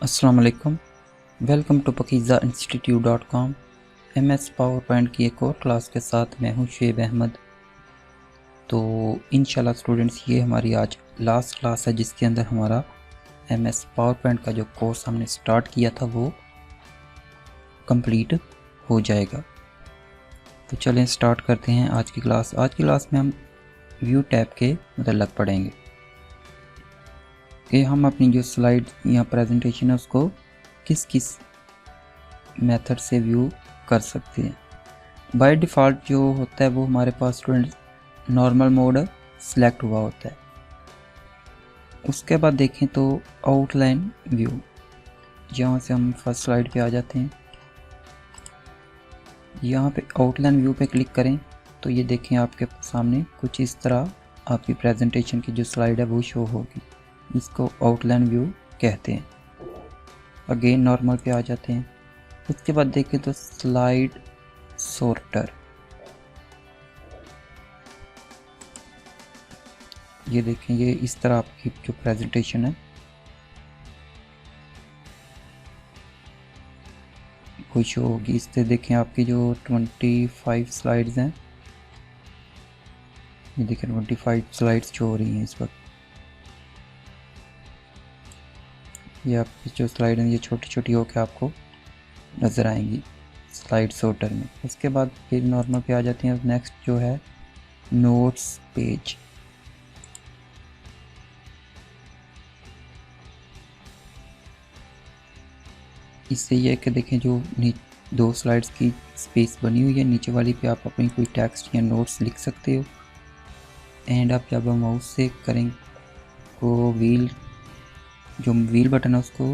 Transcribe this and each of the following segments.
अस्सलाम वालेकुम। Welcome to pakizainstitute.com। MS PowerPoint की एक और क्लास के साथ मैं हूं शुएब अहमद। तो इंशाल्लाह स्टूडेंट्स, ये हमारी आज लास्ट क्लास है जिसके अंदर हमारा MS पावर पॉइंट का जो कोर्स हमने स्टार्ट किया था वो कंप्लीट हो जाएगा। तो चलें स्टार्ट करते हैं आज की क्लास। आज की क्लास में हम व्यू टैब के मतलब पढ़ेंगे कि हम अपनी जो स्लाइड या प्रेजेंटेशन है उसको किस किस मेथड से व्यू कर सकते हैं। बाय डिफ़ॉल्ट जो होता है वो हमारे पास स्टूडेंट नॉर्मल मोड सेलेक्ट हुआ होता है। उसके बाद देखें तो आउटलाइन व्यू, यहाँ से हम फर्स्ट स्लाइड पे आ जाते हैं। यहाँ पे आउटलाइन व्यू पे क्लिक करें तो ये देखें आपके सामने कुछ इस तरह आपकी प्रेजेंटेशन की जो स्लाइड है वो शो होगी। इसको आउटलाइन व्यू कहते हैं। अगेन नॉर्मल पे आ जाते हैं। उसके बाद देखें तो स्लाइड सॉर्टर, ये देखें ये इस तरह आपकी जो प्रेजेंटेशन है वो शो होगी। इससे देखें आपकी जो 25 स्लाइड्स हैं, ये देखें 25 स्लाइड्स शो हो रही हैं इस वक्त। ये आपकी जो स्लाइड है ये छोटी छोटी होकर आपको नज़र आएंगी स्लाइड सॉर्टर में। उसके बाद फिर नॉर्मल पे आ जाती हैं। नेक्स्ट जो है नोट्स पेज, इससे ये कि देखें जो दो स्लाइड्स की स्पेस बनी हुई है, नीचे वाली पे आप अपनी कोई टेक्स्ट या नोट्स लिख सकते हो। एंड आप जब माउस से करें तो व्हील बटन है उसको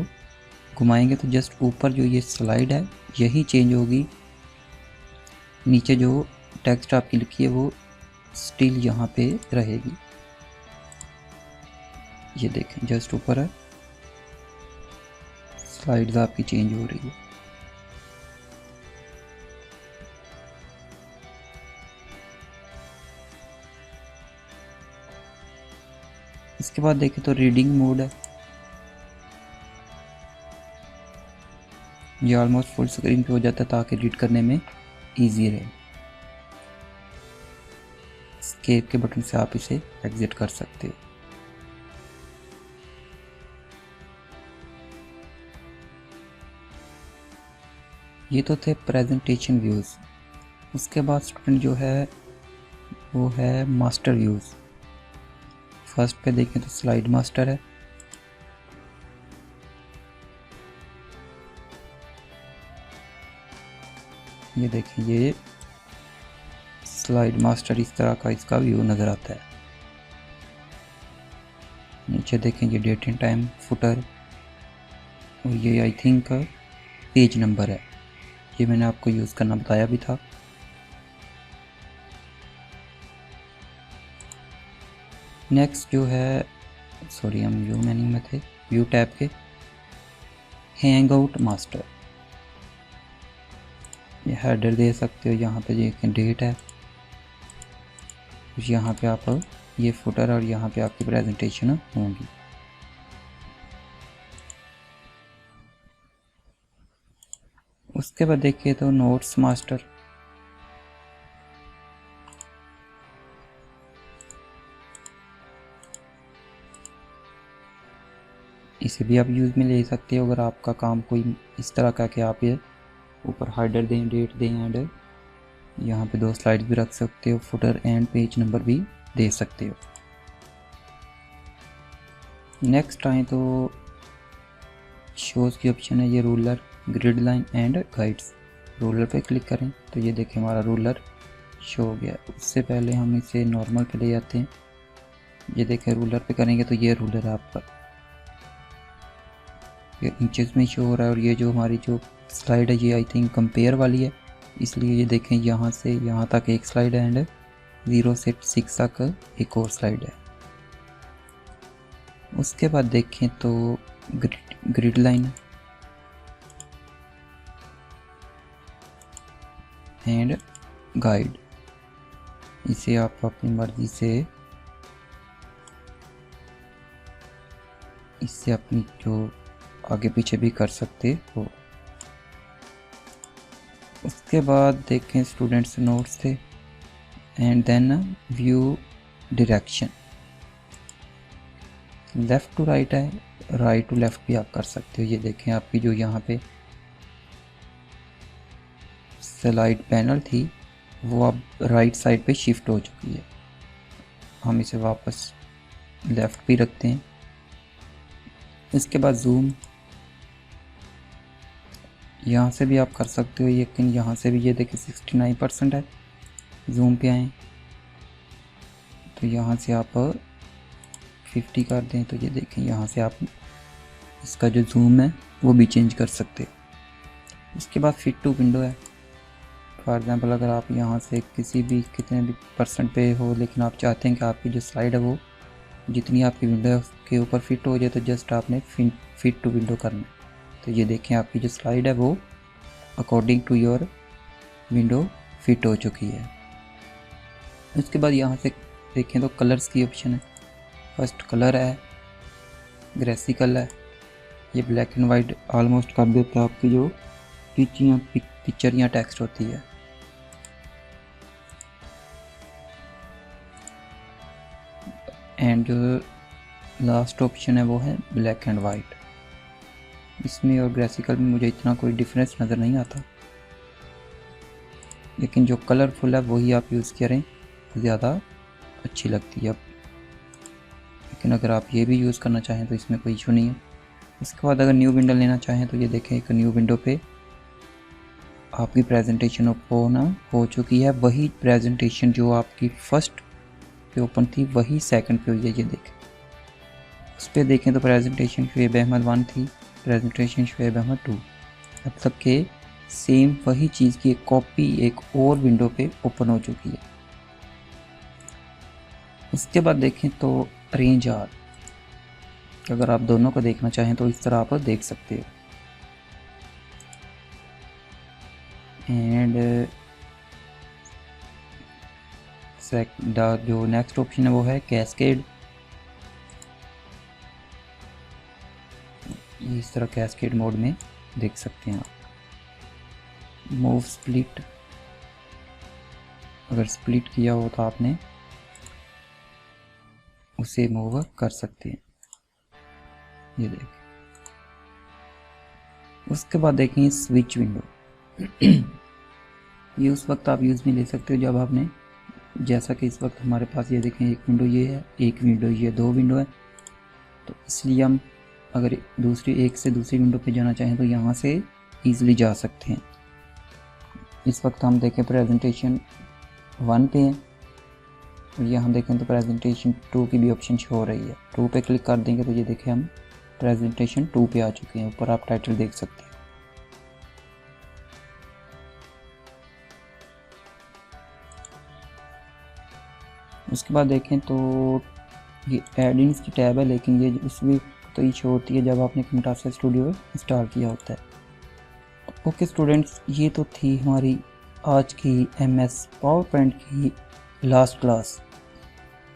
घुमाएंगे तो जस्ट ऊपर जो ये स्लाइड है यही चेंज होगी, नीचे जो टेक्स्ट आपकी लिखी है वो स्टिल यहाँ पे रहेगी। ये देखें जस्ट ऊपर है, स्लाइड्स आपकी चेंज हो रही है। इसके बाद देखें तो रीडिंग मोड है, ये ऑलमोस्ट फुल स्क्रीन पे हो जाता है ताकि रीड करने में इजी रहे। एस्केप के बटन से आप इसे एग्जिट कर सकते हो। ये तो थे प्रेजेंटेशन व्यूज़। उसके बाद स्टूडेंट जो है वो है मास्टर व्यूज़। फर्स्ट पे देखें तो स्लाइड मास्टर है, ये देखें ये स्लाइड मास्टर इस तरह का इसका व्यू नज़र आता है। नीचे देखें ये डेट एंड टाइम फुटर, और ये आई थिंक पेज नंबर है, ये मैंने आपको यूज़ करना बताया भी था। नेक्स्ट जो है हम व्यू मेन्यू में थे, व्यू टैब के हैंग आउट मास्टर, ये हेडर दे सकते हो। यहाँ पे देखें डेट है, यहाँ पे आप ये फुटर और यहाँ पे आपकी प्रेजेंटेशन होंगी। उसके बाद देखिए तो नोट्स मास्टर, इसे भी आप यूज़ में ले सकते हो अगर आपका काम कोई इस तरह का कि आप ये ऊपर हेडर दें, डेट दें, एंड यहाँ पे दो स्लाइड भी रख सकते हो, फुटर एंड पेज नंबर भी दे सकते हो। नेक्स्ट आए तो शोज़ की ऑप्शन है, ये ruler, grid line and guides. Ruler पे क्लिक करें तो ये देखें हमारा रूलर शो हो गया। उससे पहले हम इसे नॉर्मल पे ले जाते हैं। ये देखें रूलर पे करेंगे तो ये रूलर आपका ये इंचेस में शो हो रहा है, और ये जो हमारी जो स्लाइड है ये आई थिंक कंपेयर वाली है, इसलिए ये देखें यहाँ से यहाँ तक एक स्लाइड है एंड 0 से 6 तक एक और स्लाइड है। उसके बाद देखें तो ग्रिड लाइन एंड गाइड, इसे आप अपनी मर्जी से इससे अपनी जो आगे पीछे भी कर सकते हो। उसके बाद देखें स्टूडेंट्स नोट्स थे and then view direction, left to right है, राइट टू लेफ़्ट भी आप कर सकते हो। ये देखें आपकी जो यहाँ पे स्लाइड पैनल थी वो अब राइट साइड पे शिफ्ट हो चुकी है। हम इसे वापस लेफ़्ट भी रखते हैं। इसके बाद जूम, यहाँ से भी आप कर सकते हो, लेकिन यहाँ से भी ये देखिए 69% है। जूम पे आएँ तो यहाँ से आप 50 कर दें तो ये देखें यहाँ से आप इसका जो जूम है वो भी चेंज कर सकते हैं। उसके बाद फिट टू विंडो है। फॉर एग्ज़ाम्पल अगर आप यहाँ से किसी भी कितने भी % पे हो, लेकिन आप चाहते हैं कि आपकी जो स्लाइड है वो जितनी आपकी विंडो है उसके ऊपर फिट हो जाए, तो जस्ट आपने फिट टू विंडो करना है। तो ये देखें आपकी जो स्लाइड है वो according to your window fit हो चुकी है। उसके बाद यहाँ से देखें तो कलर्स की ऑप्शन है। फर्स्ट कलर है ग्रेसिकल है, ये ब्लैक एंड वाइट ऑलमोस्ट कर देता है आपकी जो पिक्चर या टेक्स्ट होती है। एंड जो लास्ट ऑप्शन है वो है ब्लैक एंड वाइट। इसमें और ग्रेसिकल में मुझे इतना कोई डिफरेंस नज़र नहीं आता, लेकिन जो कलरफुल है वही आप यूज़ करें, ज़्यादा अच्छी लगती है। लेकिन अगर आप ये भी यूज़ करना चाहें तो इसमें कोई इशू नहीं है। इसके बाद अगर न्यू विंडो लेना चाहें तो ये देखें एक न्यू विंडो पे आपकी प्रेजेंटेशन ओपन हो चुकी है। वही प्रेजेंटेशन जो आपकी फर्स्ट पे ओपन थी वही सेकंड पे हुई है। ये देखें उस पर देखें तो प्रेजेंटेशन शुएब अहमद 1 थी, प्रेजेंटेशन शुएब अहमद 2, मतलब कि सेम वही चीज़ की एक कॉपी एक और विंडो पे ओपन हो चुकी है। उसके बाद देखें तो अरेंज आर, अगर आप दोनों को देखना चाहें तो इस तरह आप देख सकते हो। एंड जो नेक्स्ट ऑप्शन है वो है कैस्केड। इस तरह कैस्केड मोड में देख सकते हैं आप। मूव स्प्लिट, अगर स्प्लिट किया हो तो आपने उसे मूव कर सकते हैं। ये देखें। उसके बाद देखें स्विच विंडो। ये उस वक्त आप यूज़ में ले सकते हो जब आपने, जैसा कि इस वक्त हमारे पास ये देखें एक विंडो ये है, एक विंडो ये, 2 विंडो है, तो इसलिए हम अगर एक से दूसरी विंडो पे जाना चाहें तो यहाँ से ईज़िली जा सकते हैं। इस वक्त हम देखें प्रेजेंटेशन 1 पे हैं और यहाँ देखें तो प्रेजेंटेशन 2 की भी ऑप्शन शो हो रही है। 2 पे क्लिक कर देंगे तो ये देखें हम प्रेजेंटेशन 2 पे आ चुके हैं। ऊपर आप टाइटल देख सकते हैं। उसके बाद देखें तो ये एडिंग्स की टैब है, लेकिन ये उसमें तो ये शो होती है जब आपने camtasia स्टूडियो इंस्टॉल किया होता है। ओके स्टूडेंट्स, ये तो थी हमारी आज की MS पावरपॉइंट की लास्ट क्लास।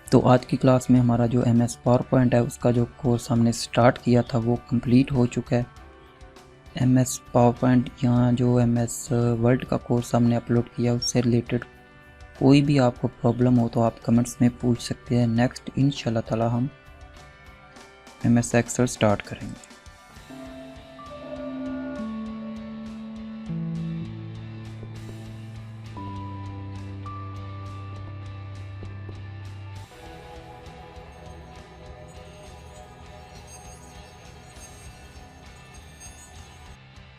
तो आज की क्लास में हमारा जो MS पावरपॉइंट है उसका जो कोर्स हमने स्टार्ट किया था वो कंप्लीट हो चुका है। MS पावरपॉइंट यहाँ जो MS वर्ड का कोर्स हमने अपलोड किया उससे रिलेटेड कोई भी आपको प्रॉब्लम हो तो आप कमेंट्स में पूछ सकते हैं। नेक्स्ट इंशाल्लाह ताला हम MS एक्सेल स्टार्ट करेंगे।